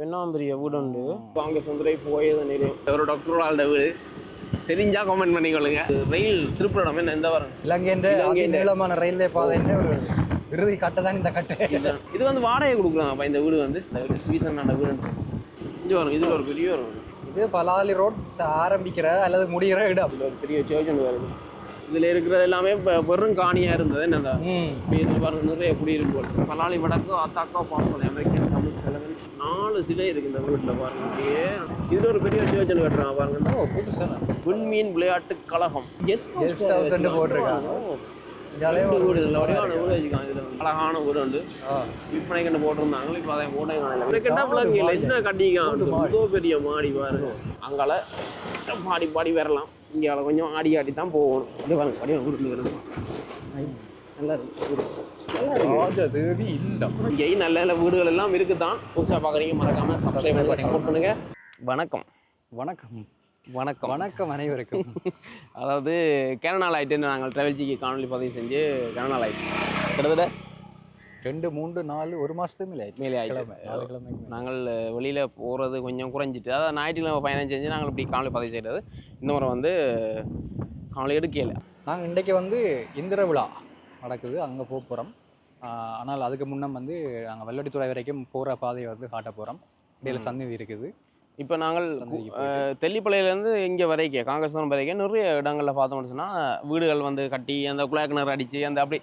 பெண்ணாம்பரிய வீடு உண்டு. காங்கிரஸ் வந்து போயது நிலையம் ஒரு டாக்டரோட வீடு தெரிஞ்சா கமெண்ட் பண்ணிக்கொள்ளுங்க. ரயில் திருப்பிடம் என்ன எந்த வாரம் இலங்கை நீளமான ரயில்வே பாதை ஒரு விருதி கட்டதான் இந்த கட்டு. இது வந்து வாடகை கொடுக்குறாங்கப்பா. இந்த வீடு வந்து ஸ்வீசனான வீடுன்னு இது வரும். இதுல ஒரு பெரிய வரும். இது பலாலி ரோட் ஆரம்பிக்கிற அல்லது முடிகிற இடம். ஒரு பெரிய சர்ச் ஒன்று வருது. இதுல இருக்கிறது எல்லாமே வெறும் காணியா இருந்தது. என்னதா நிறைய குடியிருப்பு பலாலி வடக்கு அத்தாக்கா பாசோலை அமெரிக்கன் தமிழ் கிழமை 4 சிலை இருக்கு இந்த வீட்டில் பாருங்க. இதுல ஒரு பெரிய சர்ச் ஒன்று கட்டுறாங்க பாருங்க. புதுசான விண்மீன் விளையாட்டு கழகம் கெஸ்ட் ஹவுஸ் போட்டிருக்காங்க. அழகான வீடு உண்டு. விற்பனை கண்டு போட்டிருந்தாங்க. இப்ப அதை போட்டேன் என்ன கட்டிக்காங்க. பெரிய மாடி பாருங்க. அங்கால பாடி பாடி வரலாம். இங்கே கொஞ்சம் ஆடி ஆடி தான் போகணும். இது பாருங்க படியாக வீடு வருது. நல்லா இருக்கு. இங்கேயும் நல்ல நல்ல வீடுகள் எல்லாம் இருக்குதான். புதுசாக பார்க்குறீங்க மறக்காம சப்ஸ்கிரைப் பண்ணுங்க, சப்போர்ட் பண்ணுங்க. வணக்கம் வணக்கம் வணக்கம் வணக்கம் அனைவருக்கும். அதாவது கேரநாள் ஆகிட்டு நாங்கள் ட்ராவல்ஜிக்கு காணொலி பதிவு செஞ்சு கேரநாள் ஆகிட்டு கிட்டத்தட்ட 2, 3, 4 1 மாதத்துக்கு மேலே ஆகிட்டு நாங்கள் வெளியில் போகிறது கொஞ்சம் குறைஞ்சிட்டு. அதாவது ஞாயிற்றுக்கிழமை பயணம் செஞ்சு நாங்கள் இப்படி காணொலி பதிவு செய்கிறது. இந்த முறை வந்து காணொலி எடுக்கல. நாங்கள் இன்றைக்கு வந்து இந்திர விழா நடக்குது, அங்கே போக போகிறோம். ஆனால் அதுக்கு முன்னம் வந்து நாங்கள் வெள்ளடித்துறை வரைக்கும் போகிற பாதையை வந்து காட்ட போகிறோம். இடையில சந்நிதி இருக்குது. இப்போ நாங்கள் தெல்லிப்பளையிலேருந்து இங்கே வரைக்கும் காங்கேசன் வரைக்கும் நிறைய இடங்களில் பார்த்தோம்னு சொன்னால் வீடுகள் வந்து கட்டி அந்த குழாய் கிணறு அடித்து அந்த அப்படி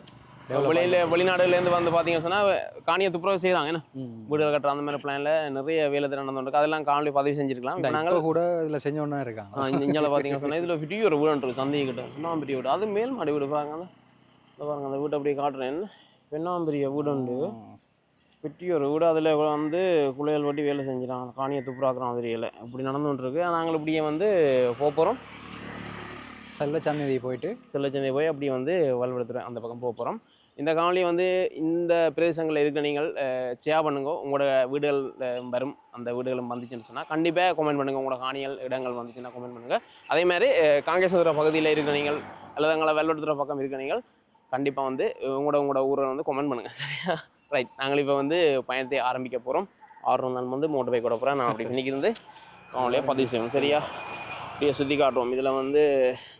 வெளிநாடுலேருந்து வந்து பார்த்தீங்கன்னு சொன்னால் காணியை துப்புரவு செய்கிறாங்க. ஏன்னா வீடுகள் கட்டுற அந்த மாதிரி பிளானில் நிறைய வேலை திட்டம் நடந்துருக்கு. அதெல்லாம் காணொலி பதிவு செஞ்சுருக்கலாம். நாங்கள் கூட இதில் செஞ்சோன்னா இருக்காங்க. இங்கே பார்த்தீங்கன்னு சொன்னால் இதில் பெரிய ஒரு வீடு இருக்குது. சந்தைக்கிட்ட பெண்ணாம்பரிய வீடு. அது மேல் மாடி வீடு பாருங்க. அந்த பாருங்க அந்த வீட்டை அப்படியே காட்டுறேன். பெண்ணாம்பரிய வீடு உண்டு. பெரிய ஒரு வீடு. அதில் வந்து குளியல் வட்டி வேலை செஞ்சிடாங்க. காணியை துப்புராக்குறோம் அதிரியலை இப்படி நடந்துகிட்ருக்கு. நாங்கள் இப்படியே வந்து போகிறோம். செல்வச்சந்தி போய் அப்படியே வந்து வல்வெடுத்துறேன் அந்த பக்கம் போகிறோம். இந்த காணொலி வந்து இந்த பிரதேசங்களில் இருக்க நீங்கள் ஷேர் பண்ணுங்க. உங்களோட வீடுகள் வரும். அந்த வீடுகளும் வந்துச்சுன்னு சொன்னால் கண்டிப்பாக கமெண்ட் பண்ணுங்கள். உங்களோட காணிகள் இடங்கள் வந்துச்சுன்னா கமெண்ட் பண்ணுங்கள். அதேமாதிரி காங்கேசதுர பகுதியில் இருக்க நீங்கள் அல்லது எங்களை வெல்வெடுத்துற பக்கம் இருக்க நீங்கள் கண்டிப்பாக வந்து உங்களோட ஊரை வந்து கமெண்ட் பண்ணுங்கள். சரியா? ரைட். நாங்கள் இப்போ வந்து பயணத்தை ஆரம்பிக்க போகிறோம். 6 நாள் வந்து மோட்டர் பைக் ஓட போகிறேன். நான் அப்படி இன்னைக்கு இருந்து காணொலியாக பதிவு செய்வோம். சரியா? அப்படியே சுற்றி காட்டுவோம். இதில் வந்து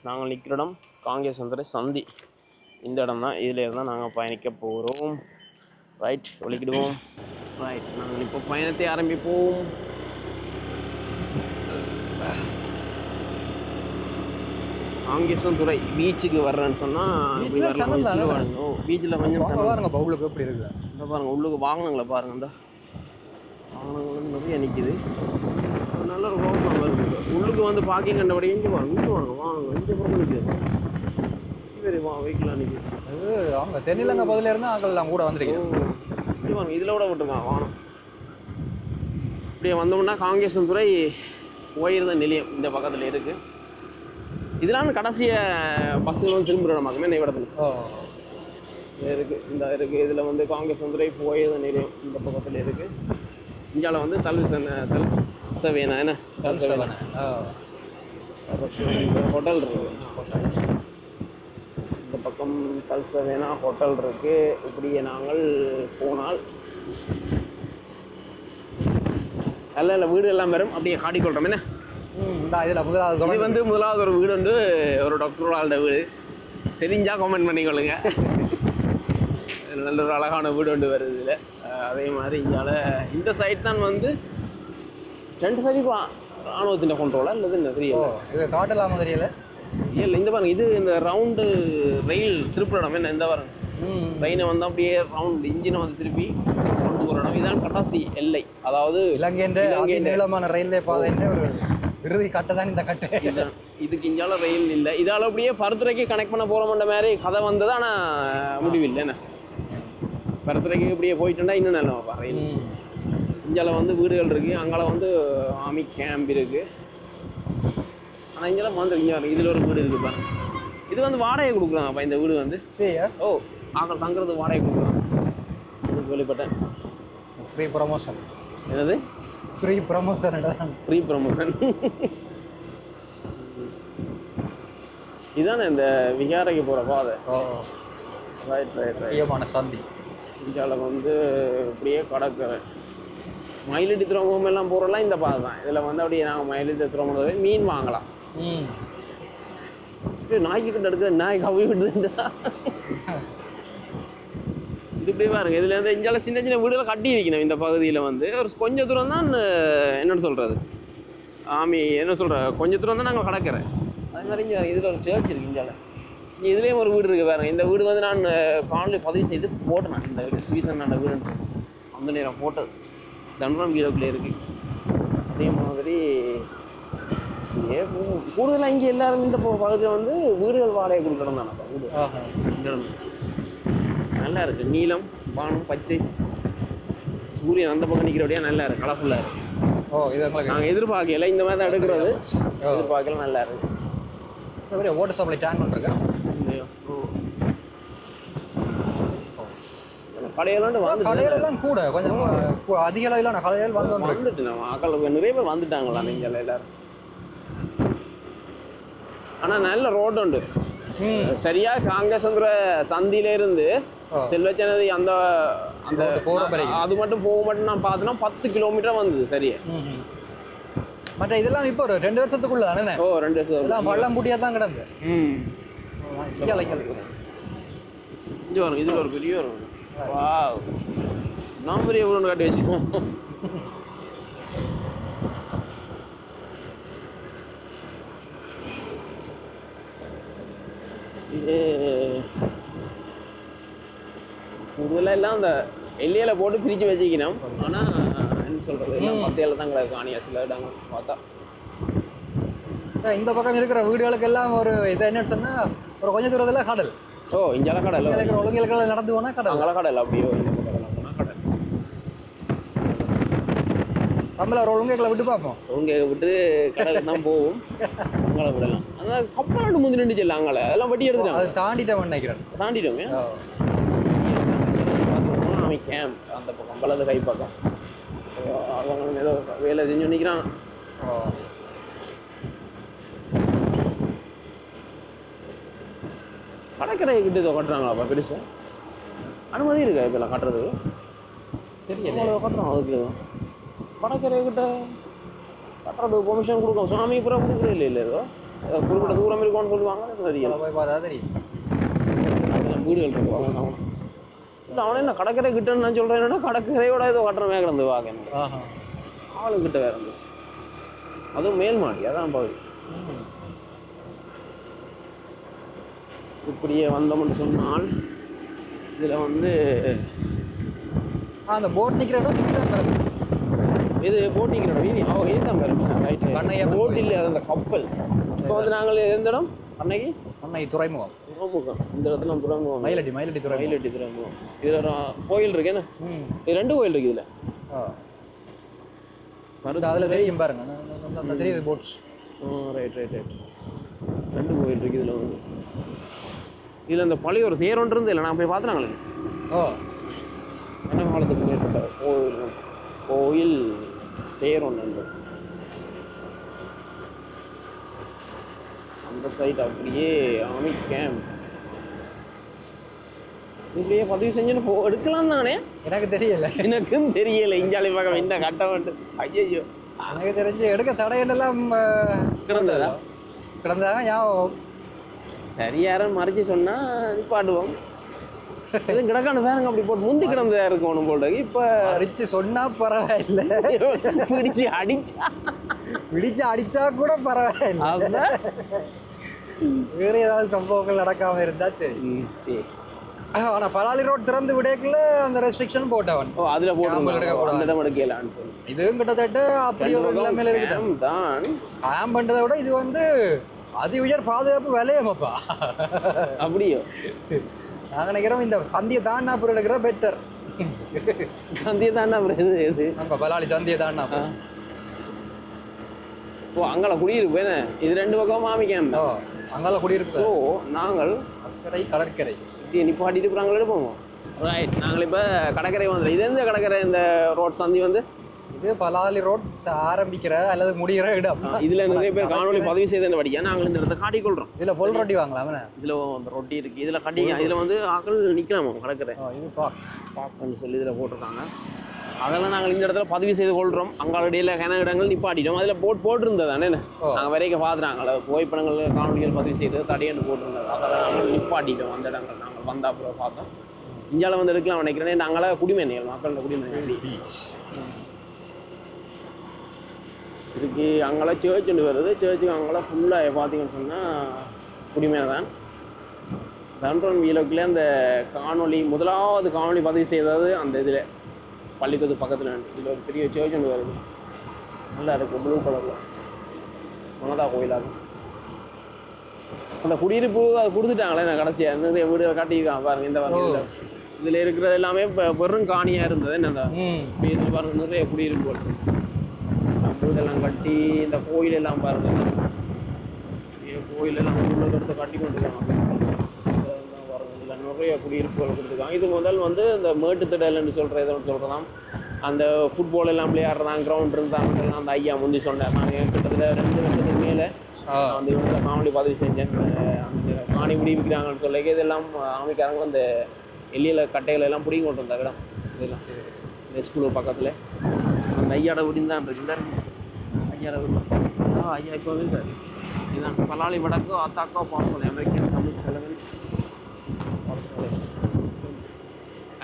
நாங்கள் நிற்கிற இடம் காங்கேசந்துறை சந்தி. இந்த இடம் தான். இதில் இருந்தால் நாங்கள் பயணிக்க போகிறோம். ரைட். ஒழிக்கிடுவோம். ரைட். நாங்கள் இப்போ பயணத்தை ஆரம்பிப்போம். காங்கேசந்துறை பீச்சுக்கு வர்றேன்னு சொன்னால் பீச்சில் கொஞ்சம் பாருங்க பவுலுக்கு எப்படி இருக்குது. இந்த பாருங்கள் உள்ளுக்கு வாகனங்களை பாருங்கள். இந்த வாகனங்கள் வந்து நிறைய நிற்கிது. நல்ல ஒரு வாகனம் வருது. உள்ளுக்கு வந்து பார்க்கிங் கண்டபடி இங்கே பாருங்க. இங்கே பாருங்க வாகனங்கள் இங்கே பக்கம் நிற்கிது. சரி வெஹிக்கிளாக நிற்கிது. அது அவங்க தென்னிலங்கை பகுதியில் இருந்தால் ஆக்கள் கூட வந்துருக்கோம். இப்படி பாருங்க. இதில் கூட விட்டுருக்காங்க வாகனம். இப்படியே வந்தோம்னா காங்கேசந்துறை போயிருந்த நிலையம் இந்த பக்கத்தில் இருக்குது. இதெல்லாம் கடைசிய பஸ்ஸுகளும் திரும்புகிற இடமாக்குமே என்ன இடத்துல இருக்குது. இந்த இருக்குது. இதில் வந்து காங்கேசந்துறை போயிருந்த நிலையம் இந்த பக்கத்தில் இருக்குது. இந்தியாவில் வந்து தல்சவேனா என்ன தல்சவேனா ஹோட்டல் இருக்குது. இந்த பக்கம் தல்சவேனா ஹோட்டல் இருக்குது. இப்படியே நாங்கள் போனால் நல்ல நல்ல வீடு எல்லாம் வரும். அப்படியே காட்டிக்கொள்கிறோம். என்ன இது வந்து முதலாவது ஒரு வீடு வந்து ஒரு டாக்டரோட வீடு. தெரிஞ்சா கமெண்ட் பண்ணிக்கொள்ளுங்க. நல்ல ஒரு அழகான வீடு ஒன்று வருது இதில். அதே மாதிரி இங்கால இந்த சைட் தான் வந்து 2 சைடு ராணுவத்தின் கண்ட்ரோலா இல்லை என்ன தெரியல. இது காட்டலாமா தெரியல. இல்லை இந்த பாருங்க. இது இந்த ரவுண்டு ரயில் திருப்புற இடம். என்ன இந்த பாருங்க. ட்ரெயினை வந்து அப்படியே ரவுண்ட் இன்ஜினை வந்து திருப்பி கொண்டு போகிற இடம். இதான் கடைசி எல்லை. அதாவது இலங்கை நீளமான ரயில்வே பாதை ஒரு விருதி கட்டதான் இந்த கட்டு. இதுக்கு இங்கால ரயில் இல்லை. இதால் அப்படியே பருத்துறைக்கு கனெக்ட் பண்ண போகிறோம்ன்ற மாதிரி கதை வந்தது. ஆனால் முடிவில்லை. என்ன பருத்துறைக்கு இப்படியே போயிட்டுன்னா இன்னும் நல்லா ரயில். இங்கால வந்து வீடுகள் இருக்குது. அங்கால வந்து ஆர்மி கேம்ப் இருக்குது. ஆனால் இங்கெல்லாம் வந்து இங்கே இதில் ஒரு வீடு இருக்குது பாருங்க. இது வந்து வாடகை கொடுக்குறாங்கப்பா இந்த வீடு வந்து. சரி. ஓ ஆக்கள் தங்குறது வாடகை கொடுக்குறாங்க. வெளிப்பட்டேன். Free promotion. என்னது ஃப்ரீ ப்ரமோஷன்? Free promotion. இதானே இந்த விகாரைக்கு போகிற பாதை. Right right right. முக்கியமான சந்தி. இந்தியாவில் வந்து இப்படியே கடற்கரை மயிலடி துறைமுகம் எல்லாம் போகிறலாம் இந்த பாதை தான். இதில் வந்து அப்படியே நாங்கள் மயிலடி துறைமுகம் மீன் வாங்கலாம். நாய்க்கு கிட்ட எடுக்கிற நாய் கவி விட்டுருந்தா இது இப்படியே பாருங்க. இதுல இருந்து இங்கால சின்ன சின்ன வீடுகள் கட்டி இருக்கணும். இந்த பகுதியில் வந்து ஒரு கொஞ்சம் தூரம் தான் என்னன்னு சொல்றது என்ன சொல்ற கொஞ்சம் தூரம் தான் நாங்கள் கடற்கரை. அதே மாதிரி இங்கே இதில் ஒரு சேர்ச் இருக்கு. இங்கால இதுலேயும் ஒரு வீடு இருக்குது பாருங்க. இந்த வீடு வந்து நான் காணொலி பதிவு செய்து போட்டேன். நான் இந்த ஸ்வீசன் அந்த வீடுன்னு சொல்லி அந்த நேரம் போட்டது தண்டனம் வீடுக்குள்ளே இருக்குது. அதே மாதிரி கூடுதலாக இங்கே எல்லாரும் இந்த பகுதியில் வந்து வீடுகள் வாடகை கொடுக்கணும் தானே வீடு நல்லா இருக்குது. நீலம் வானம் பச்சை சூரியன் அந்த பக்கம் நிற்கிறபடியா நல்லா இருக்குது, கலர்ஃபுல்லாக இருக்குது. நாங்கள் எதிர்பார்க்கல இந்த மாதிரி தான் எடுக்கிறது. எதிர்பார்க்கல நல்லா இருக்குது. வாட்டர் சப்ளை டேங்க் பண்ணிருக்கேன். கடையெல்லாம் கூட கொஞ்சம் அதிக அளவிலான கடைகள் வந்துட்டு மக்கள் நிறைய பேர் வந்துட்டாங்களா நீங்கள் எல்லாரும். ஆனால் நல்ல ரோடு உண்டு. சரியா காங்கேசந்திர சந்தியில இருந்து செல்வச்சனதி அந்த அந்த அது மட்டும் போக மட்டும் நான் பார்த்தோன்னா 10 கிலோமீட்டர் வந்தது. சரியா மற்ற இதெல்லாம் இப்போ ஒரு 2 வருஷத்துக்குள்ள தானே? 2 வருஷம் எல்லாம் பள்ளம் பூட்டியாக தான் கிடந்து. இது வரும். இதில் ஒரு பெரிய வரும். வா நான் பெரிய எவ்வளோன்னு காட்டி வச்சுக்கோம். இது முதல்ல எல்லாம் அந்த எல்லையில போட்டு பிரித்து வச்சுக்கணும். ஆனால் என்ன சொல்கிறது எல்லாம் மத்தியில் தான் கிடக்கு. காணியா சில இடங்கள் பார்த்தா இந்த பக்கம் இருக்கிற வீடுகளுக்கு எல்லாம் ஒரு இதை என்னன்னு சொன்னால் ஒரு கொஞ்சம் தூரத்தில் கடல். இங்கெல்லாம் கடல் ஒழுங்குகள் நடந்து போனால் கடல். அங்கெல்லாம் கடல். அப்படியோ இந்த பக்கத்தில் போனால் கடல். நம்மள ஒரு ஒழுங்கைகளை விட்டு பார்ப்போம். ஒழுங்கை விட்டு கடலுக்கு தான் போகும். அங்கே விடலாம். அதான் கப்பலாண்டு முந்தி நின்றுச்சு இல்லை அங்கே அதெல்லாம் வட்டி எடுத்துட்டாங்க. அதை தாண்டிட்டோம் நினைக்கிறேன். தாண்டிட்டோமே கேம்ப் அந்த பக்கம் வலது கை பக்கம் அவங்க ஏதோ வேலை செஞ்சு நிற்கிறான். கடற்கரை கிட்ட ஏதோ கட்டுறாங்களாப்பா பெருசா? அனுமதி இருக்கா இப்பெல்லாம் கட்டுறதுக்கு? தெரியல கட்டுறோம். அதுக்கு கடற்கரை கிட்ட கட்டுறதுக்கு பெர்மிஷன் கொடுக்கும். சுவாமி பூரா கொடுக்குறே இல்லை ஏதோ குறிப்பிட்ட தூரம் இருக்கும்னு சொல்லுவாங்க. தெரியும் அதெல்லாம் வீடுகள் இருக்கு. இல்லை அவனே என்ன கடற்கரை கிட்டன்னு நான் சொல்கிறேன். என்னன்னா கடற்கரையோட ஏதோ கட்டுறமே கிடந்து வாங்க ஆளுங்கிட்ட வேற இருந்துச்சு. அதுவும் மேல் மாடி. அதான் பகுதி. இப்படியே வந்தோம்னு சொன்னால் இதில் வந்து அந்த போட் நிற்கிற இடம் இது போட் நிற்கிற இடம் இதுதான் பாருங்க. போட் இல்லை, அது அந்த கப்பல். இப்போ வந்து நாங்கள் எந்த இடம் அன்னைக்கு துறைமுகம். இந்த இடத்துல துறைமுகம் மயிலடி துறைமுகம். இதில் ஒரு கோயில் இருக்கு. என்ன இது 2 கோயில் இருக்கு. இதில் அதில் தெரியும் பாருங்க. தெரியுது போட்ஸ். ரைட் 2 கோயில் இருக்கு. இதில் வந்து இதில் இந்த பழைய ஒரு தேர் ஒன்று இருந்து இல்லை நான் போய் பார்த்துனாங்களே. என்ன காலத்துக்கு மேற்பட்ட கோயில் தேர் ஒன்று அந்த சைட். அப்படியே ஆர்மி கேம்ப் இப்படியே பதிவு செஞ்சுன்னு எடுக்கலாம் தானே? எனக்கும் தெரியல. இஞ்சாலி பக்கம் இந்த கட்டமட்டு ஐயோ எனக்கு தெரிஞ்சு எடுக்க தடையெல்லாம் கிடந்தாங்க. ஞாபகம் சரியாரம் மறைச்சி சொன்னா நிப்பாட்டுவோம். எதுவும் கிடக்கான வேறுங்க அப்படி போட்டு முந்தி கிடந்ததா இருக்கும் ஒன்று போட்டு. இப்போ அடிச்சு சொன்னா பரவாயில்லை. பிடிச்சு அடிச்சா கூட பரவாயில்லை. வேற ஏதாவது சம்பவங்கள் நடக்காம இருந்தா சரி. ஆனா பலாலி ரோட் திறந்து விடக்குள்ள அந்த ரெஸ்ட்ரிக்ஷன் போட்டவன் அதுல போட்டு சொல்லி இதுவும் கிட்டத்தட்ட அப்படி ஒரு நிலைமையில இருக்கு தான். கேம்ப் பண்றதை விட இது வந்து அதி உயர் பாதுகாப்பு விலையமாப்பா. அப்படியோ நாங்கள் நினைக்கிறோம் இந்த சந்தியை தாண்டா அப்புறம் எடுக்கிற பெட்டர். சந்தியை தாண்டா அப்புறம் எது நம்ம பலாலி சந்தியை தாண்டா. அங்கால குடியிருப்பு இது 2 பக்கம் மாமிக்கம் அங்கால குடியிருப்பு. ஸோ நாங்கள் கடற்கரை நிப்பாட்டிட்டு அப்புறம் அங்கே எடுப்போம். ரைட் நாங்கள் இப்போ கடற்கரை வந்துடும். இது எந்த கடற்கரை? இந்த ரோட் சந்தி வந்து இது பலாலி ரோட் ஆரம்பிக்கிற அல்லது முடிகிற இடம். இதுல நிறைய பேர் காணொலி பதிவு செய்த படிக்க நாங்கள் இந்த இடத்த காட்டிக்கொள்றோம். இதுல பொல் ரொட்டி வாங்கலாம். இதுல அந்த ரொட்டி இருக்கு. இதுல கட்டி இதுல வந்து ஆக்கள் நிக்கலாமா கடற்கரை. இது பாக்னு சொல்லி இதுல போட்டிருக்காங்க. அதெல்லாம் நாங்கள் இந்த இடத்துல பதிவு செய்து கொள்கிறோம். அங்காளடியில் கன இடங்கள் நிப்பாட்டிட்டோம். அதில் போட்டிருந்தது தானே நாங்கள் வரைக்கும் பார்த்துறாங்கள புகைப்படங்கள் காணொலிகள் பதிவு செய்து தடையன்னு போட்டிருந்தது. அதெல்லாம் நாங்கள் நிப்பாட்டிட்டோம். அந்த இடங்கள் நாங்கள் வந்த அப்புறம் பார்த்தோம். இந்தியாவில் வந்து எடுக்கலாம் நினைக்கிறேன். நாங்களாம் குடிமேனிகள் மக்களோட குடிமேனிகள் இதுக்கு அங்கெல்லாம் சேர்ச் ஒன்று வருது. சேர்ச்சுக்கு அங்கெல்லாம் ஃபுல்லாக பார்த்தீங்கன்னு சொன்னால் குடிமேனை தான். தண்டோன் வீலோக்கில் அந்த முதலாவது காணொலி பதிவு செய்தது அந்த இதில் பள்ளிக்கூட பக்கத்தில் இதில் ஒரு பெரிய சேர்ச் ஒன்று வருது. நல்லா இருக்கும் ப்ளூ கலரில் மனதா கோயிலாகும். அந்த குடியிருப்பு அது கொடுத்துட்டாங்களே நான் கடைசியாக நிறைய வீடு காட்டியிருக்கான் பாருங்க. இந்த பாருங்க இதில் இருக்கிறது எல்லாமே இப்போ வெறும் காணியாக இருந்தது. என்ன இதில் பாருங்க நிறைய குடியிருப்புகள் வீடெல்லாம் கட்டி இந்த கோயிலெல்லாம் பாருங்க. கோயிலெல்லாம் உள்ள எடுத்து கட்டி கொண்டுருக்காங்க. பாருங்க நிறைய குடியிருப்புகள் கொடுத்துருக்காங்க. இது முதல் வந்து இந்த மேட்டுத்திடல்னு சொல்கிறதாம் அந்த ஃபுட்பால் எல்லாம் விளையாடுறதான் கிரவுண்ட் இருந்தாங்க. அந்த ஐயா முந்தி சொன்னார். நான் கிட்டத்தட்ட 2 வருஷத்துக்கு மேலே அந்த இவங்க காணொலி பதிவு செஞ்சேன். அந்த காணி பிடிக்கிறாங்கன்னு சொல்ல இதெல்லாம் அமைக்காரங்க அந்த எல்லையில் கட்டைகள் எல்லாம் பிடிங்கி கொண்டு வந்த இடம் இதெல்லாம் இந்த ஸ்கூலு பக்கத்தில் அந்த ஐயாட வீடின்னு தான் இருக்கு. இந்த ஐயாட வீடு ஐயா இப்போ இருக்காரு. இதுதான் பலாலி வடக்கு ஆத்தாக்கா பாடசாலை அமெரிக்கன் தமிழ் கிழவன் பாடசாலை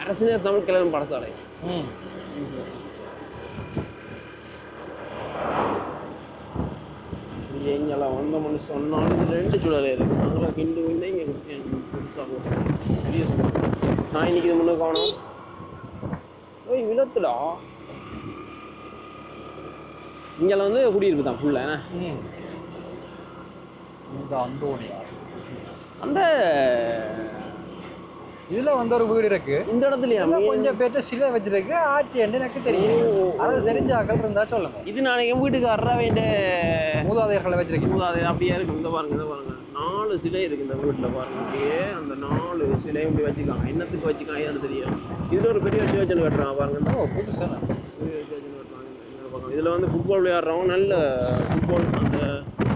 அரசினர் தமிழ் கிழவன் பாடசாலை. எங்கெல்லாம் வந்தோம்னு சொன்னாலும் இது 2 சுழல் இருக்குது. நாங்களாம் ஹிந்து வந்து இங்கே கிறிஸ்டியன் புதுசாக போட்டோம். பெரிய நான் இன்னைக்கு இது முன்னே காணும். ஓய் விளத்துடா இங்கெல்லாம் வந்து குடியிருப்பு தான் ஃபுல்லாக. அந்த இதுல வந்து ஒரு வீடு இருக்கு. இந்த இடத்துலயா கொஞ்சம் பேர்ட்ட சிலை வச்சிருக்கு. ஆட்சி எனக்கு தெரியும். அது தெரிஞ்ச ஆக்கள் இருந்தா சொல்லுங்க. இது நான் என் வீட்டுக்கு அற வேண்டிய மூதாதையர்களை வச்சிருக்கேன். மூதாதையர் அப்படியே இருக்கு. இந்த பாருங்க இந்த பாருங்க 4 சிலை இருக்கு இந்த வீட்டில் பாருங்க. அப்படியே அந்த 4 சிலையும் இப்படி வச்சுக்காங்க. என்னத்துக்கு வச்சுக்காங்க எனக்கு தெரியும். இதுல ஒரு பெரிய சேர்ச்சன் கட்டுறாங்க பாருங்க. புதுசா பெரிய சேர்ச்சன் கட்டுறாங்க. இதுல வந்து ஃபுட்பால் விளையாடுறவங்க நல்ல ஃபுட்பால் அந்த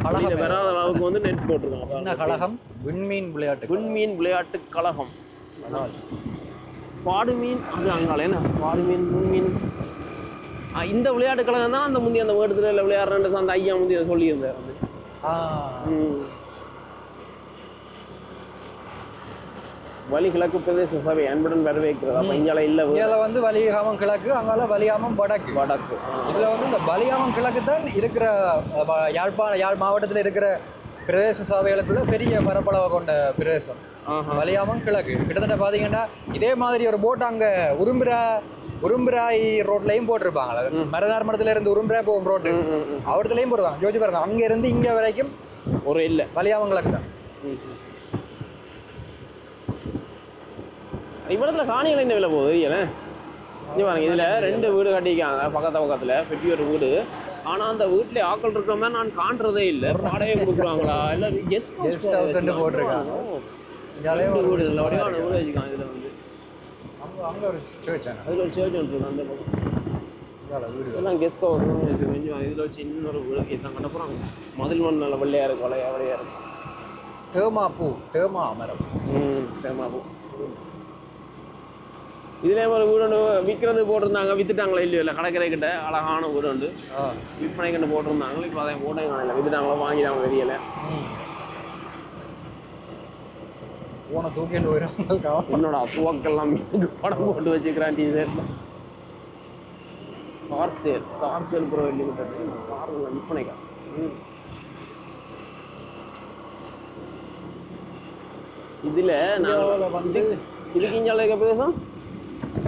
கழகம் வராத அளவுக்கு வந்து நெட் போட்டிருக்காங்க. என்ன கழகம்? விண்மீன் விளையாட்டு கழகம். பாடுமீன் அது அங்கால என்ன பாடுமீன் முன்மீன் இந்த விளையாட்டு கழகம் தான் அந்த முந்தைய அந்த வேடத்துல விளையாடுறேன் அந்த ஐயா முந்தைய சொல்லியிருந்தார். வலி கிழக்கு பிரதேச சபை அன்புடன் வரவேற்கிறது. அப்ப இங்கால இல்ல வந்து வலிகாமம் கிழக்கு, அங்கால வலிகாமம் வடக்கு. இதுல வந்து இந்த வலிகாமம் கிழக்கு தான் இருக்கிற யாழ் மாவட்டத்தில் இருக்கிற பிரதேச சபைகளுக்குள்ள பெரிய பரப்பளவை கொண்ட பிரதேசம் வலியாமம் கிழக்கு. கிட்டத்தட்ட பாத்தீங்கன்னா இதே மாதிரி ஒரு போட் அங்க உரும்பிராய் ரோட்லயும் போட்டிருப்பாங்க. மரநார் மடத்துல இருந்து உரும்பிராய் போகும் ரோட்டு அவர்லயும் போடுவாங்க. ஜோதி பாருங்க அங்க இருந்து இங்க வரைக்கும் ஒரு இல்ல வலியாமம் கிழக்கு தான். இவ்விடத்துல காணிகள் என்ன விலை போகுது இங்க பாருங்க. இதுல 2 வீடு கட்டிக்காங்க பக்கத்துல பெரிய ஒரு வீடு. ஆனா அந்த வீட்டுல ஆக்கள் இருக்கிற மாதிரி நான் காண்றதே இல்லை. வாடகை கொடுக்குறாங்களா இல்ல கெஸ்ட் ஹவுஸ் போட்டிருக்காங்க. வீடு இல்லை வடிவான வீடு வச்சுக்காங்க. இதுல வந்து அங்க ஒரு சர்ச் அதுல ஒரு சர்ச் ஒன்று இருக்கு. அந்த பக்கம் இதெல்லாம் கெஸ்ட் ஹவுஸ் வச்சுக்கோங்க. இதுல வச்சு இன்னொரு வீடு இதான் கட்ட போறாங்க. மதில் மண் நல்ல வெள்ளையா இருக்கு வளையா இருக்கும். தேமா மரம் தேமாப்பூ. இதுல ஒரு வீடு ஒன்று விற்கிறது போட்டிருந்தாங்க. வித்துட்டாங்களா இல்லையோ இல்லை கடற்கரை கிட்ட அழகான வீடு உண்டு விற்பனை கிட்ட போட்டிருந்தாங்க. இப்போ அதை போட்டே காணல. வித்துட்டாங்களோ வாங்கிட்டாங்க தெரியல. போன தூக்கிட்டு போயிடும். என்னோட துவக்கெல்லாம் படம் போட்டு வச்சுக்கிறான். டிஷர்ட்ல கார் சேல் ப்ரோ வெள்ளி கார்கள் விற்பனைக்கா. இதுல நான் வந்து இதுக்கு இஞ்சால இருக்க பிரதேசம்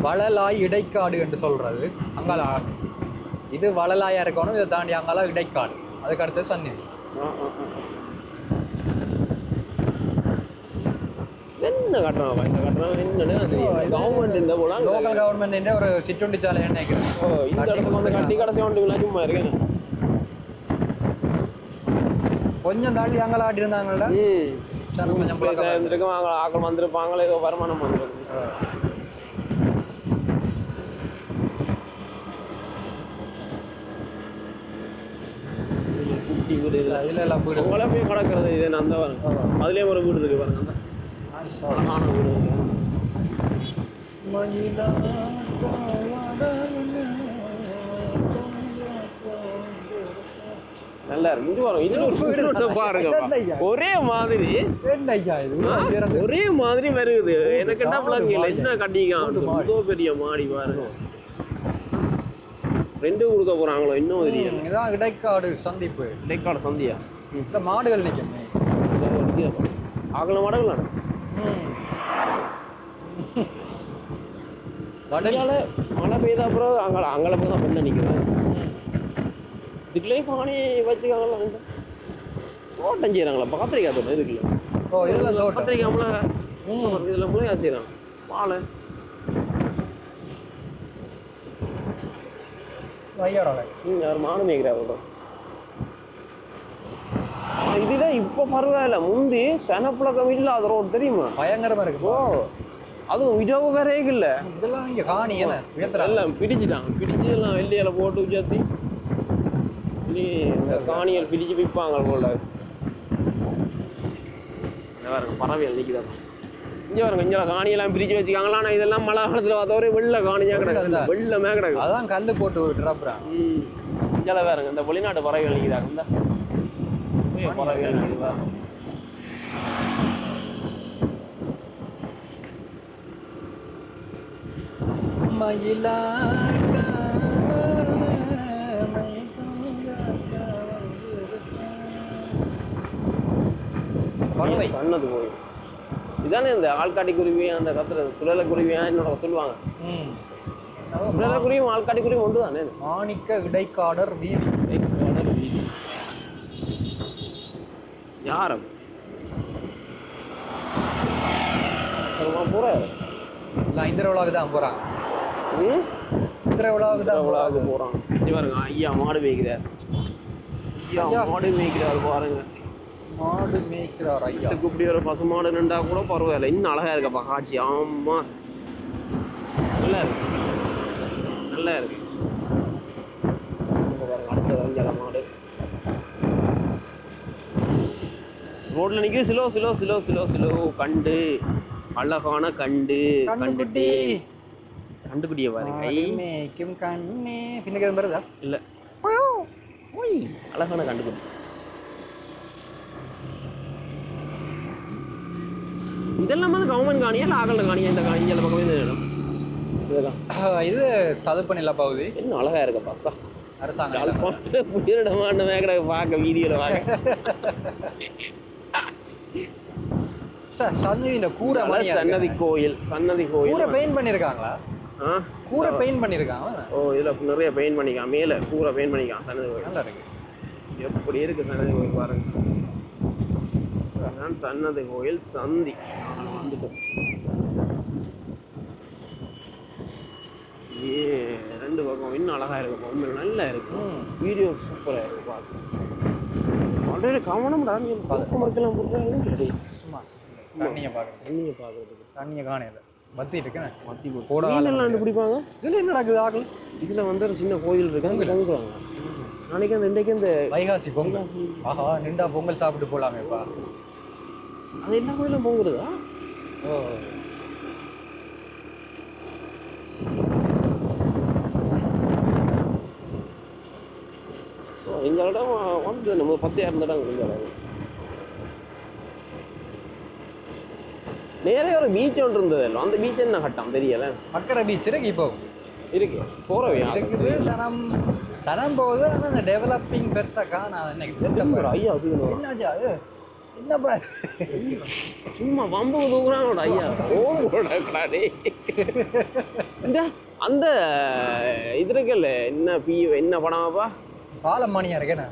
வளலாய் இடைக்காடு என்று சொல்றது. அங்கால இது வளலாயா இருக்கணும். இதை தாண்டி அங்கால இடைக்காடு. அதுக்கு அடுத்து சந்நிதி. என்ன கட்டணம் இந்த கட்டணம் என்னன்னு கவர்மெண்ட் இந்த போல லோக்கல் கவர்மெண்ட் ஒரு சிற்றுண்டி சாலை நினைக்கிறேன். இந்த இடத்துக்கு வந்து கட்டி கடைசி ஒன்று சும்மா இருக்கேன். கொஞ்சம் தாண்டி அங்கே ஆட்டி இருந்தாங்கல்ல. இருந்திருக்கும் அவங்க ஆக்கள் வந்திருப்பாங்களே ஏதோ வருமானம் வந்துருக்கு. குட்டி வீடு இதில் எல்லாம் வீடு உங்களே போய் கிடக்கிறது. இது அந்த அதுலேயே ஒரு வீடு இருக்கு பாருங்க. அந்த அழகான வீடு இருக்கு. நல்லா இருக்கு. இது வரும். இது ஒரு பாருங்க. ஒரே மாதிரி ஒரே மாதிரி வருது. எனக்கு என்ன பிள்ளைங்க இல்லை என்ன கட்டிக்கான் பெரிய மாடி பாருங்க. 2 கொடுக்க போறாங்களோ இன்னும் தெரியல. இதான் இடைக்காடு சந்திப்பு. இடைக்காடு சந்தியா? இந்த மாடுகள் நிற்கும். அகல மாடுகள் வடகால மழை பெய்த அப்புறம் அங்கே போய் தான் வெள்ள நிற்குது. இதுக்குள்ளேயும் பானி வச்சுக்காங்களா? தோட்டம் செய்கிறாங்களா? கத்திரிக்காய் தோட்டம் இதுக்குள்ள. ஓ இதெல்லாம் கத்திரிக்காய் மிளகா இதில் மிளகா செய்கிறாங்க. வாழை யார் மானம் மேய்க்கிறாங்க. இதுல இப்ப பரவாயில்ல. முந்தி சனப்புழக்கம் இல்லாத ரோடு தெரியுமா? பயங்கரமா இருக்கு. ஓ அதுவும் இடவு வேறே இல்ல. இதெல்லாம் இங்க காணி எல்லாம் பிரிச்சுட்டாங்க. பிரிச்சு எல்லாம் வெள்ளியில போட்டு உச்சாத்தி நீ இந்த காணிகள் பிரிச்சு விற்பாங்க போல. பாருங்க பறவைகள் நிற்குதான். இங்கே பாருங்க இங்கே காணியெல்லாம் பிரிச்சு வச்சுக்காங்களா. ஆனால் இதெல்லாம் மழை காலத்தில் பார்த்தவரை வெள்ளை காணியா கிடக்கு. வெள்ளமே கிடக்கு. அதான் கல் போட்டு விட்டுறாப்புறான். இங்கே பாருங்க இந்த வெளிநாட்டு பறவைகள் நிற்கிறாங்க. இந்த பறவைகள் நிற்குது பாருங்க. சன்னது கோயில் இதானே இந்த ஆள்காட்டி குருவியா அந்த கத்துற சுழல குருவியா என்னோட சொல்லுவாங்க. சுழல குருவியும் ஆள்காட்டி குருவியும் ஒன்று தானே. மாணிக்க இடைக்காடர் வீதி. இடைக்காடர் வீதி யாரும் சொல்லுவா போற இல்லை இந்த விழாவுக்கு தான் போகிறான். இந்த விழாவுக்கு தான் விழாவுக்கு போகிறான். இது பாருங்க ஐயா மாடு மேய்க்கிறார். ஐயா மாடு மேய்க்கிறார் பாருங்க. மாடு மேய்க்கிறார் ஐயா. இப்படி ஒரு பசுமாடு நின்றா கூட பரவாயில்ல. இன்னும் அழகா இருக்கப்பா காட்சி. ஆமா நல்லா இருக்கு நல்லா இருக்கு. அடுத்தது அஞ்சல மாடு ரோட்ல நிக்குது. Silo silo silo silo silo கண்டு அழகான கண்டு கண்டுட்டி கண்டுபிடிய பாருங்க. கண்ணே பின்னுக்கு வருதா இல்ல அழகான கண்டுபிடி. இதெல்லாம் வந்து கவர்மெண்ட் காணியா இல்லை ஆகல காணியா? இந்த காணி இந்த பக்கமே இடம் இதுதான். இது சதுப்பு நில பகுதி. என்ன அழகா இருக்கு பஸ்ஸா. அரசாங்கம் புதிரிடமான மேகட பார்க்க வீடியோல பார்க்க. சன்னதியில கூரை சன்னதி கோயில். சன்னதி கோயில் கூரை பெயிண்ட் பண்ணிருக்காங்களா? கூரை பெயிண்ட் பண்ணிருக்காங்க. ஓ இதுல நிறைய பெயிண்ட் பண்ணிக்கலாம். மேல கூரை பெயிண்ட் பண்ணிக்கலாம். சன்னதி கோயில் நல்லா இருக்கு. எப்படி இருக்கு சன்னதி கோயில் பாருங்க. சன்னதி கோயில் சந்தி வந்துட்டோம். ரெண்டு பக்கம் இன்னும் அழகா இருக்கு. உண்மையில நல்லா இருக்கு. வீடியோ சூப்பரா இருக்கு பார்க்க. ஆல்ரெடி கவனம்டா நீ பக்கம் இருக்கலாம் போடுறாங்க. சும்மா தண்ணியை பார்க்குறேன். தண்ணியை பார்க்குறதுக்கு தண்ணியை காணையில மத்தி இருக்குண்ணே. மத்தி போட மீனெல்லாம் பிடிப்பாங்க. இதில் என்ன நடக்குது ஆகல? இதில் வந்து ஒரு சின்ன கோயில் இருக்கு. அங்கே தங்குவாங்க. நாளைக்கு அந்த இன்றைக்கு இந்த வைகாசி பொங்கல். ஆஹா நின்றா பொங்கல் சாப்பிட்டு போகலாமேப்பா. அது எல்லா கோயிலும் பொங்குறதா? ஓ இந்த இடம் வந்து நம்ம 10,000 இடம் இந்த இடம். நேரே ஒரு பீச் ஒன்று இருந்தது. அந்த பீச் என்ன கட்டம் தெரியல. மக்கர பீச் இருக்கு. இப்போ இருக்கு போறவே இருக்குது. சனம் போகுது. ஆனால் இந்த டெவலப்பிங் பெருசாக காணாது. ஐயா அது என்னாச்சு அது என்னப்பா சும்மா வம்பு தூக்குறானோட ஐயா. ஓடாடே இந்த அந்த இது இருக்குல்ல என்ன என்ன படமாப்பா? பாலமானியா இருக்கேண்ணா.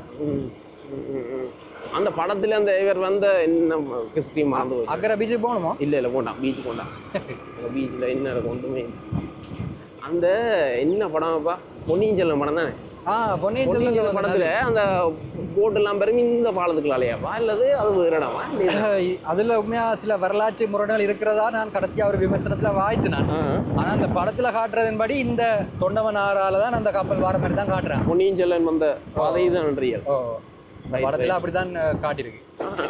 அந்த படத்துல அந்த இவர் வந்த என்ன கிறிஸ்டி மறந்து அக்கறை பீச்சுக்கு போகணுமா? இல்லை போட்டான் பீச் போட்டான். அந்த பீச்சில் என்ன இருக்கும் ஒன்றுமே. அந்த என்ன படமாப்பா? பொன்னியின் செல்வன் படம் தானே. பொன்னியின் செல்வன் படத்துல அந்த போட்டெல்லாம் பெருமை இந்த பாலத்துக்குள்ளாலையாப்பா இல்லது அது வேற இடமா? அதுல உண்மையா சில வரலாற்று முரண்கள் இருக்கிறதா நான் கடைசியா ஒரு விமர்சனத்துல வாய்ச்சு நான். ஆனா அந்த படத்துல காட்டுறதின்படி இந்த தொண்டவன் ஆறால தான் அந்த கப்பல் வார மாதிரி தான் காட்டுறேன். பொன்னியின் செல்வன் வந்த பாதை தான் ரியல். படத்துல அப்படிதான் காட்டியிருக்கு.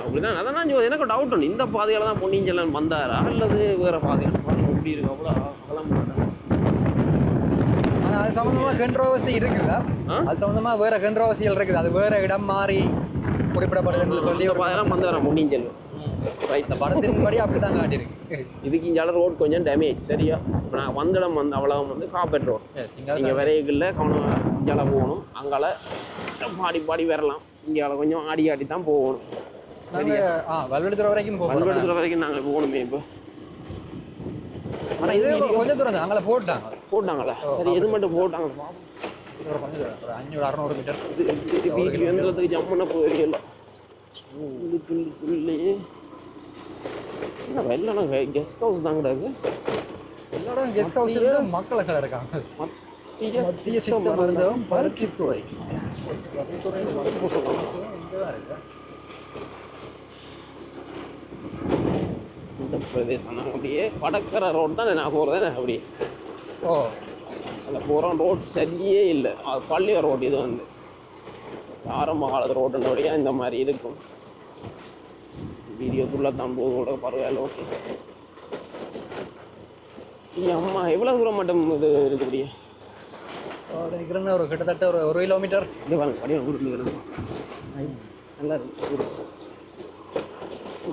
அப்படிதான். அதான் நான் எனக்கு டவுட் உண்டு. இந்த பாதையால தான் பொன்னியின் செல்வன் வந்தாரா அல்லது வேற பாதையால? இப்படி இருக்கு அவ்வளோ அகலம். ஆனா அது சம்மந்தமாக கண்ட்ரோவர்சி இருக்குதா? அது சம்மந்தமாக வேற கண்ட்ரோவர்சிகள் இருக்குது. அது வேற இடம் மாறி குறிப்பிடப்படுதுன்னு சொல்லி ஒரு வந்து வர முடிஞ்சல் இந்த படத்தின்படி அப்படிதான் காட்டியிருக்கு. இதுக்கு இங்கே ரோட் கொஞ்சம் டேமேஜ் சரியா. இப்போ நான் வந்த இடம் வந்து அவ்வளோ வந்து காப்பேட் ரோட். இங்கே விரைவில் கவனம் இங்கே போகணும். அங்கால பாடி வரலாம். இங்கே கொஞ்சம் ஆடி தான் போகணும். சரியா? வல்வெடுத்துற வரைக்கும் வல்வெடுத்துற வரைக்கும் நாங்கள் போகணுமே இப்போ. ஆனால் இது கொஞ்சம் தூரம் தான் அங்கே போட்டாங்களா? சரி, எது மட்டும் போட்டாங்க ஒரு 500-600 மீட்டர் வீட்டுக்கு எந்தத்துக்கு ஜம்முன்னா போயிருக்கல. இதுக்குள்ளேயே வெள்ளம் கெஸ்ட் ஹவுஸ் தான் கிடக்கு. எல்லா கெஸ்ட் ஹவுஸ் மக்கள் இருக்காங்க. மத்திய சித்த மருந்தகம் பருத்தித்துறை இந்த பிரதேசம் நாங்கள் அப்படியே வடக்கரை ரோட் தான் நான் போகிறேன். அப்படியே அதில் போகிறோம். ரோட் சரியே இல்லை. அது பள்ளிய ரோடு. இது வந்து ஆரம்ப காலத்து ரோடுன்றபடியா இந்த மாதிரி இருக்கும். வீடியோக்குள்ளே தான் போக பரவாயில்ல. ஓகே, அம்மா எவ்வளோ தூரம் மட்டும் இது இருக்குபடியா நினைக்கிறேன்னு ஒரு கிட்டத்தட்ட ஒரு 1 கிலோமீட்டர். இது வாங்க படியாக கொடுத்துருக்குறது. நல்லா இருக்கு வீடு.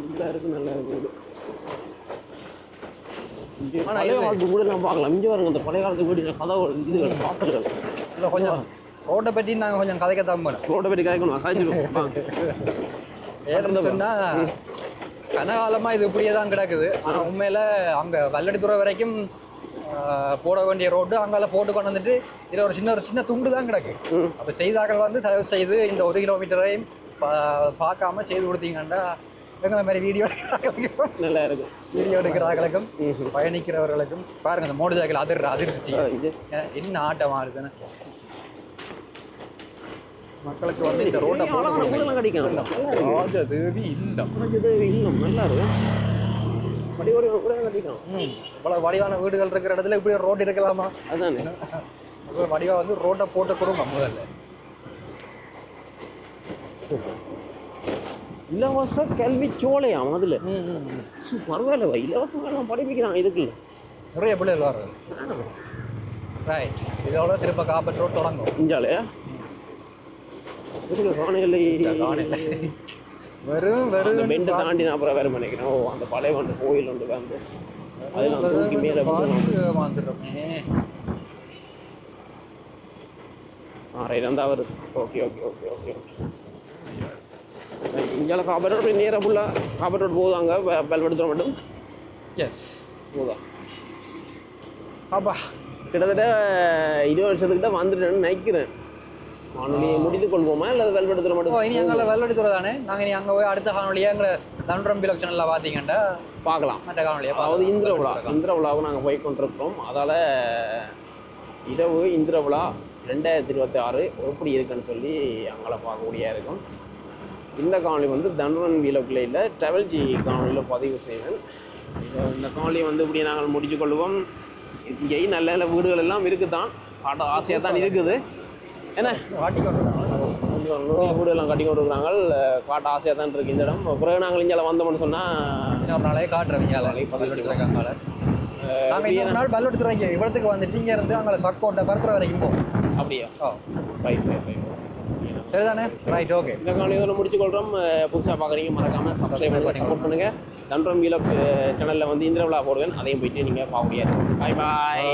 நல்லா இருக்கு, நல்லா இருக்கு. பழைய காலத்து வீடு நான் பார்க்கலாம். இங்கே வருங்க இந்த பழைய காலத்து வீடு கதவு இதுகள் வாசல்கள். இல்லை கொஞ்சம் ரோட்டை பற்றி நாங்கள் கொஞ்சம் கதைக்கத்தான் போகிறோம். ரோட்டை பற்றி கதைக்கணும். கதைச்சிருக்கோம். ஏன்னு சொன்னால் கனகாலமாக இது இப்படியே தான் கிடக்குது. ஆனால் உண்மையில் அங்கே வல்லடித்துறை வரைக்கும் போட வேண்டிய ரோடு அங்கால போட்டு கொண்டு வந்துட்டு இதில் ஒரு சின்ன துண்டு தான் கிடக்கு. அப்போ செய்தாக்கள் வந்து தயவு செய்து இந்த 1 கிலோமீட்டரையும் பார்க்காம செய்து கொடுத்தீங்கன்னா எங்களை மாதிரி வீடியோ எடுக்கிறார்களுக்கும் நல்லா இருக்கும். வீடியோ எடுக்கிறார்களுக்கும் பயணிக்கிறவர்களுக்கும் பாருங்கள் இந்த மோட்டர் சைக்கிள் அதிர்ச்சி என்ன ஆட்டம் ஆடுதுன்னு. மக்களுக்கு வந்து இந்த ரோட்டை கிடைக்கும். ராஜதேவி இல்லம் நல்லா இருக்கும். படிவடி கூட கட்டிக்கலாம். இவ்வளோ வடிவான வீடுகள் இருக்கிற இடத்துல இப்படி ஒரு ரோடு இருக்கலாமா? அதுதானே வடிவா வந்து ரோட்டை போட்டு கொடுங்க முதல்ல. இலவச கல்வி சோலையாம் அதில். பரவாயில்ல, இலவசமாக படிப்பிக்கிறாங்க. இதுக்குள்ள நிறைய பிள்ளைகள் வர்றது. ரைட், இதோட திரும்ப காப்பட் ரோட் தொடங்கும். இஞ்சாலையா காணையில் வெறும் பெண்டு தாண்டி நான் அப்புறம் வேறு நினைக்கிறேன். அந்த பழைய வந்து கோயில் உண்டு வந்து அதெல்லாம் தூக்கி மேலே வந்துடுறோமே. ரைட் வந்தால் வருது. Okay okay okay okay okay. இந்தியாவில் காப்பர் ரோடு நேராக ஃபுல்லாக காப்பர் ரோடு போதாங்க. பெல்வெடுத்துற மட்டும் போதா. அப்பா கிட்டத்தட்ட 20 வருஷத்துக்கிட்ட வந்துட்டேன்னு நினைக்கிறேன். காணொலியை முடித்துக் கொள்வோமா இல்லை வெல்வெடுத்துற மட்டும்? இனி அங்கே வெல்வெடுத்துற தானே. நாங்கள் இனி அங்கே போய் அடுத்த காணொலியாக எங்களை தன்றம் பிலோக் சேனலில் பார்த்தீங்கன்னா பார்க்கலாம். மற்ற காணொலியாக அதாவது இந்திர விழாவுக்கு நாங்கள் போய் கொண்டிருக்கிறோம். அதால் இரவு இந்திர விழா 2026 எப்படி இருக்குன்னு சொல்லி அங்கே பார்க்கக்கூடியா இருக்கும். இந்த காணொலி வந்து தன்வன் வீலோக்கில் இல்லை, ட்ராவல் ஜி காணொலியில் பதிவு செய்வேன். இந்த காணொலியை வந்து இப்படி நாங்கள் முடிச்சு கொள்வோம். இங்கேயும் நல்ல நல்ல வீடுகள் எல்லாம் இருக்குது தான். காட்ட ஆசையாக தான் இருக்குது. என்ன வீடுலாம் கட்டி கொண்டு இருக்கிறாங்க. காட்ட ஆசையாக தான் இருக்குது இந்த இடம். பிறகு நாங்கள் இங்கே வந்தோம்னு சொன்னால் இன்னொரு நாளே காட்டுறவங்க நாங்கள் இன்னொரு நாள் பல்லெடுத்துருவாங்க. இவ்வளத்துக்கு வந்துட்டு இங்கே இருந்து அங்கே சக்கோட்டை பருத்துற வரைக்கும் போகும். அப்படியா? Right right right. சரிதானே? Right, okay. இந்த காணொலியோட முடிச்சுக்கொள்கிறோம். புதுசாக பார்க்குறீங்க மறக்காமல் சப்ஸ்கிரைப் பண்ணுங்கள், சப்போர்ட் பண்ணுங்கள். தன்றம் வீலோக் சேனலில் வந்து இந்திர விழா போடுவேன். அதையும் போயிட்டு நீங்கள் பார்க்க முடியாது. பாய் பாய்.